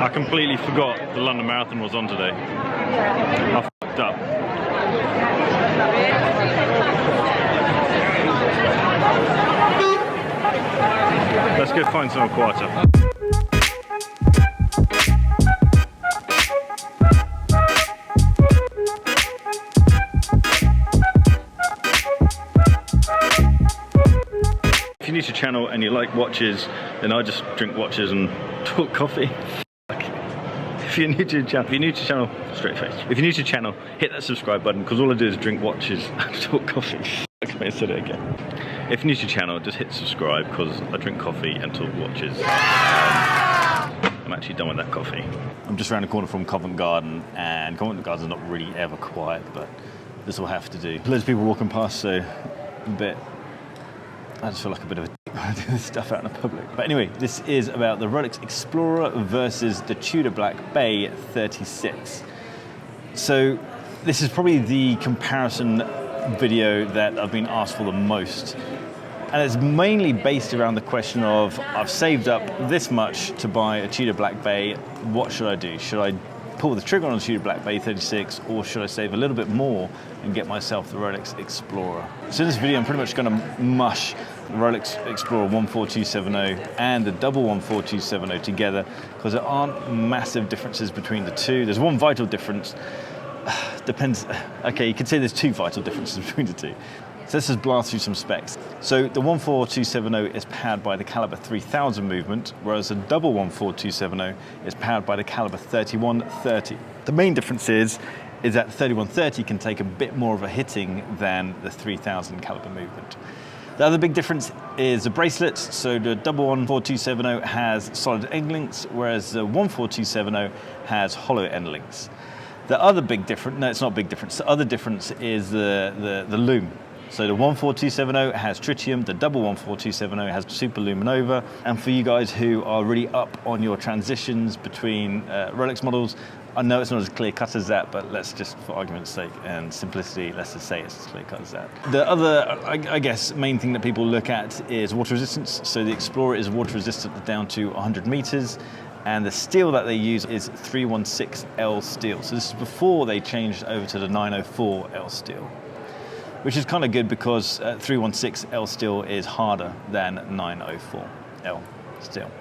I completely forgot the London Marathon was on today. I fucked up. Let's go find some quieter. If you're new to the channel and you like watches, then I just drink watches and talk coffee. If you're new to the channel, straight face. If you're new to the channel, hit that subscribe button, because all I do is drink watches and talk coffee. I said it again. If you're new to the channel, just hit subscribe, because I drink coffee and talk watches. I'm actually done with that coffee. I'm just around the corner from Covent Garden, and Covent Garden's not really ever quiet, but this will have to do. Loads of people walking past, so I just feel like a bit of a dick when I do this stuff out in the public. But anyway, this is about the Rolex Explorer versus the Tudor Black Bay 36. So this is probably the comparison video that I've been asked for the most. And it's mainly based around the question of, I've saved up this much to buy a Tudor Black Bay, what should I do? Should I pull the trigger on a Tudor Black Bay 36, or should I save a little bit more and get myself the Rolex Explorer? So in this video, I'm pretty much going to mush the Rolex Explorer 14270 and the double 14270 together, because there aren't massive differences between the two. There's one vital difference. Depends. Okay, you could say there's two vital differences between the two. So let's just blast through some specs. So the 14270 is powered by the caliber 3000 movement, whereas the double 14270 is powered by the caliber 3130. The main difference is that 3130 can take a bit more of a hitting than the 3000 caliber movement. The other big difference is the bracelets. So the double 14270 has solid end links, whereas the 14270 has hollow end links. The other big difference, no, it's not a big difference. The other difference is the lume. So the 14270 has tritium, the double 14270 has super luminova. And for you guys who are really up on your transitions between Rolex models, I know it's not as clear cut as that, but let's just, for argument's sake and simplicity, let's just say it's as clear cut as that. The other, I guess, main thing that people look at is water resistance. So the Explorer is water resistant down to 100 meters. And the steel that they use is 316L steel. So this is before they changed over to the 904L steel, which is kind of good, because 316L steel is harder than 904L steel.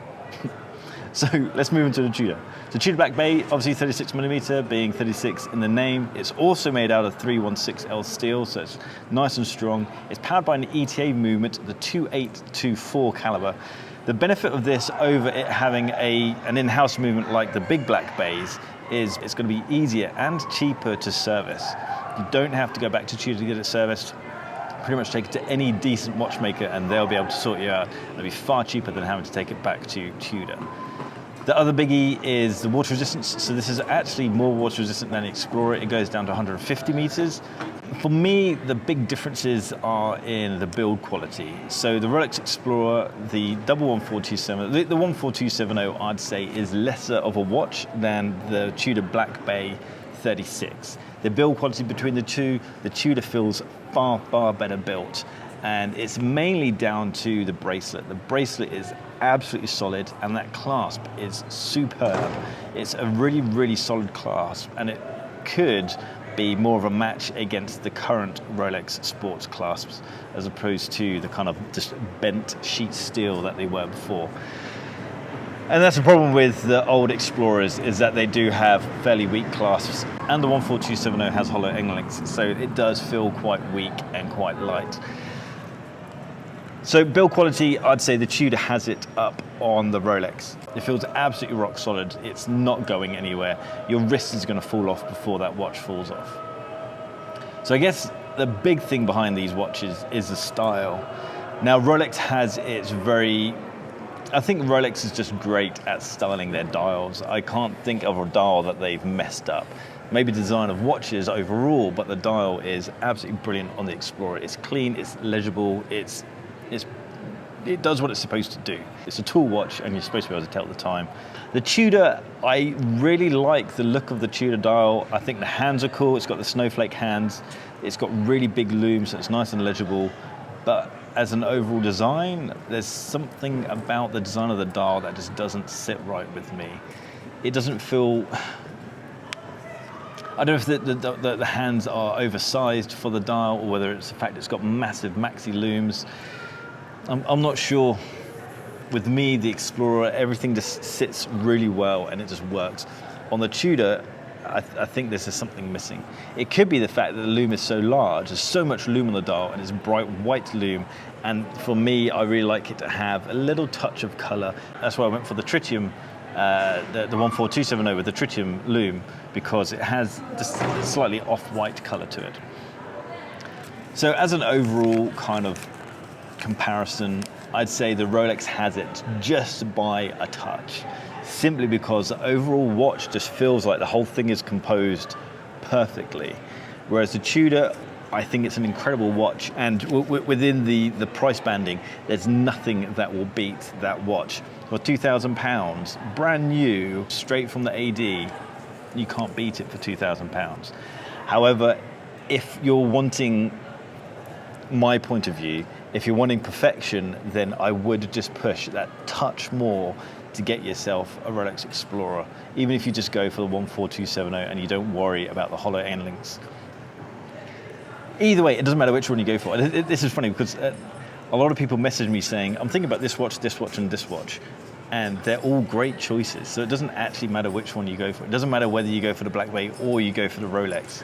So let's move into the Tudor. The Tudor Black Bay, obviously 36mm, being 36 in the name. It's also made out of 316L steel, so it's nice and strong. It's powered by an ETA movement, the 2824 caliber. The benefit of this over it having an in-house movement like the big Black Bays is it's going to be easier and cheaper to service. You don't have to go back to Tudor to get it serviced. Pretty much take it to any decent watchmaker and they'll be able to sort you out. It'll be far cheaper than having to take it back to Tudor. The other biggie is the water resistance. So this is actually more water resistant than the Explorer. It goes down to 150 meters. For me, the big differences are in the build quality. So the Rolex Explorer, the double 14270, the 14270, I'd say, is lesser of a watch than the Tudor Black Bay 36. The build quality between the two, the Tudor feels far, far better built. And it's mainly down to the bracelet. The bracelet is absolutely solid, and that clasp is superb. It's a really, really solid clasp, and it could be more of a match against the current Rolex sports clasps, as opposed to the kind of just bent sheet steel that they were before. And that's the problem with the old Explorers, is that they do have fairly weak clasps, and the 14270 has hollow end links, so it does feel quite weak and quite light. So build quality, I'd say the Tudor has it up on the Rolex. It feels absolutely rock solid. It's not going anywhere. Your wrist is going to fall off before that watch falls off. So I guess the big thing behind these watches is the style. Now Rolex has its I think Rolex is just great at styling their dials. I can't think of a dial that they've messed up. Maybe design of watches overall, but the dial is absolutely brilliant on the Explorer. It's clean, it's legible, it does what it's supposed to do. It's a tool watch and you're supposed to be able to tell the time. The Tudor, I really like the look of the Tudor dial. I think the hands are cool. It's got the snowflake hands. It's got really big looms, so it's nice and legible. But as an overall design, there's something about the design of the dial that just doesn't sit right with me. it doesn't feel, I don't know if the hands are oversized for the dial, or whether it's the fact it's got massive maxi looms. I'm not sure. With me, the Explorer, everything just sits really well and it just works. On the Tudor, I think there's just something missing. It could be the fact that the loom is so large, there's so much loom on the dial, and it's bright white loom. And for me, I really like it to have a little touch of color. That's why I went for the tritium, the 14270 with the tritium loom, because it has just a slightly off-white color to it. So as an overall kind of comparison, I'd say the Rolex has it just by a touch, simply because the overall watch just feels like the whole thing is composed perfectly. Whereas the Tudor, I think it's an incredible watch, and within the price banding, there's nothing that will beat that watch. For £2,000, brand new, straight from the AD, you can't beat it for £2,000. However, if you're wanting my point of view, if you're wanting perfection, then I would just push that touch more to get yourself a Rolex Explorer, even if you just go for the 14270 and you don't worry about the hollow end links. Either way, it doesn't matter which one you go for. This is funny because a lot of people message me saying, I'm thinking about this watch, and this watch. And they're all great choices. So it doesn't actually matter which one you go for. It doesn't matter whether you go for the Black Bay or you go for the Rolex.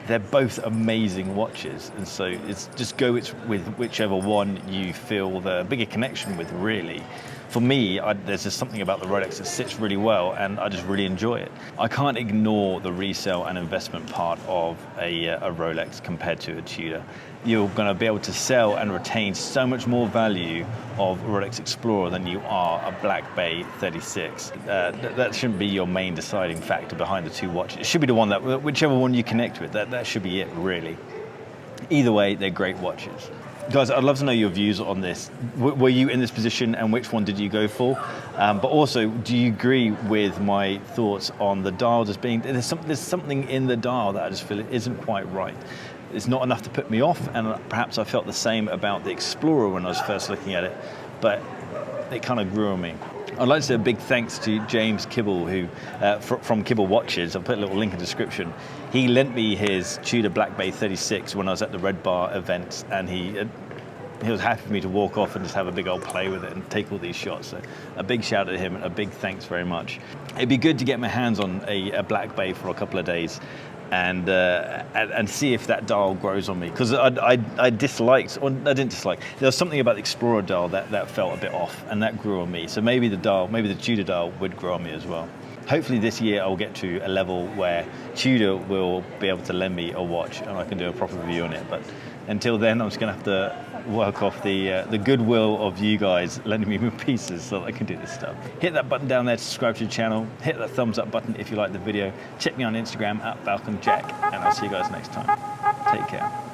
They're both amazing watches, and so it's just go with whichever one you feel the bigger connection with, really. For me, there's just something about the Rolex that sits really well, and I just really enjoy it. I can't ignore the resale and investment part of a Rolex compared to a Tudor. You're going to be able to sell and retain so much more value of a Rolex Explorer than you are a Black Bay 36. That shouldn't be your main deciding factor behind the two watches. It should be the one that, whichever one you connect with, that should be it, really. Either way, they're great watches. Guys, I'd love to know your views on this. Were you in this position, and which one did you go for? But also, do you agree with my thoughts on the dial just being, there's something in the dial that I just feel it isn't quite right. It's not enough to put me off, and perhaps I felt the same about the Explorer when I was first looking at it, but it kind of grew on me. I'd like to say a big thanks to James Kibble, who from Kibble Watches. I'll put a little link in the description. He lent me his Tudor Black Bay 36 when I was at the Red Bar event, and he was happy for me to walk off and just have a big old play with it and take all these shots. So a big shout out to him, and a big thanks very much. It'd be good to get my hands on a Black Bay for a couple of days and see if that dial grows on me, because I disliked, or I didn't dislike, there was something about the Explorer dial that felt a bit off, and that grew on me. So maybe the Tudor dial would grow on me as well. Hopefully this year I'll get to a level where Tudor will be able to lend me a watch and I can do a proper review on it. But until then, I'm just going to have to work off the goodwill of you guys lending me pieces so that I can do this stuff. Hit that button down there to subscribe to the channel. Hit that thumbs up button if you like the video. Check me on Instagram @FalconJack, and I'll see you guys next time. Take care.